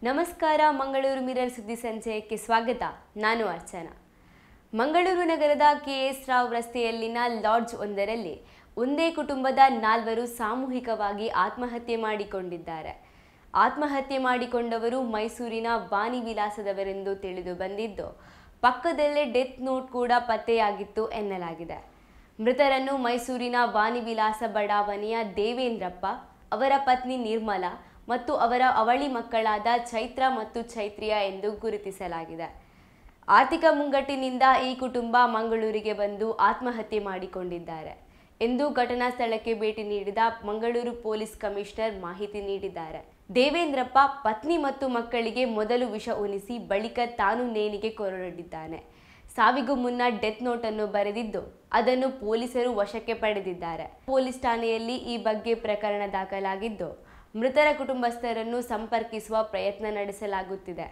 ನಮಸ್ಕಾರ. ಮಂಗಳೂರು ಮಿರರ್ ಸುದ್ದಿ ಸಂಚಯಕ್ಕೆ ಸ್ವಾಗತ. ನಾನು ಅರ್ಚನಾ. ಮಂಗಳೂರು ನಗರದ KS ರಾವ್ ರಸ್ತೆಯಲ್ಲಿನ ಲಾಡ್ಜ್ ಒಂದರಲ್ಲಿ ಒಂದೇ ಕುಟುಂಬದ 4 ಸಾಮೂಹಿಕವಾಗಿ ಆತ್ಮಹತ್ಯೆ ಮಾಡಿಕೊಂಡಿದ್ದಾರೆ. ಆತ್ಮಹತ್ಯೆ ಮಾಡಿಕೊಂಡವರು ಮೈಸೂರಿನ ವಾಣಿ ವಿಲಾಸದವರೆಂದು ತಿಳಿದು ಬಂದಿದ್ದು, ಪಕ್ಕದಲ್ಲೇ ಡೆತ್ ನೋಟ್ ಕೂಡ ಪತ್ತೆಯಾಗಿತ್ತು ಎನ್ನಲಾಗಿದೆ. ಮೃತರನ್ನು ಮೈಸೂರಿನ ವಾಣಿ ವಿಲಾಸ ಬಡಾವಣೆಯ ದೇವೇಂದ್ರಪ್ಪ, ಅವರ ಪತ್ನಿ ನಿರ್ಮಲಾ ಮತ್ತು ಅವರ ಅವಳಿ ಮಕ್ಕಳಾದ ಚೈತ್ರ ಮತ್ತು ಚೈತ್ರಿಯ ಎಂದು ಗುರುತಿಸಲಾಗಿದೆ. ಆರ್ಥಿಕ ಮುಂಗಟ್ಟಿನಿಂದ ಈ ಕುಟುಂಬ ಮಂಗಳೂರಿಗೆ ಬಂದು ಆತ್ಮಹತ್ಯೆ ಮಾಡಿಕೊಂಡಿದ್ದಾರೆ ಎಂದು ಘಟನಾ ಸ್ಥಳಕ್ಕೆ ಭೇಟಿ ನೀಡಿದ ಮಂಗಳೂರು ಪೊಲೀಸ್ ಕಮಿಷನರ್ ಮಾಹಿತಿ ನೀಡಿದ್ದಾರೆ. ದೇವೇಂದ್ರಪ್ಪ ಪತ್ನಿ ಮತ್ತು ಮಕ್ಕಳಿಗೆ ಮೊದಲು ವಿಷ ಉಣಿಸಿ ಬಳಿಕ ತಾನು ನೇಣಿಗೆ ಕೊರಳಿದ್ದಾನೆ. ಸಾವಿಗೂ ಮುನ್ನ ಡೆತ್ ನೋಟ್ ಅನ್ನು ಬರೆದಿದ್ದು ಅದನ್ನು ಪೊಲೀಸರು ವಶಕ್ಕೆ ಪಡೆದಿದ್ದಾರೆ. ಪೊಲೀಸ್ ಠಾಣೆಯಲ್ಲಿ ಈ ಬಗ್ಗೆ ಪ್ರಕರಣ ದಾಖಲಾಗಿದ್ದು, ಮೃತರ ಕುಟುಂಬಸ್ಥರನ್ನು ಸಂಪರ್ಕಿಸುವ ಪ್ರಯತ್ನ ನಡೆಸಲಾಗುತ್ತಿದೆ.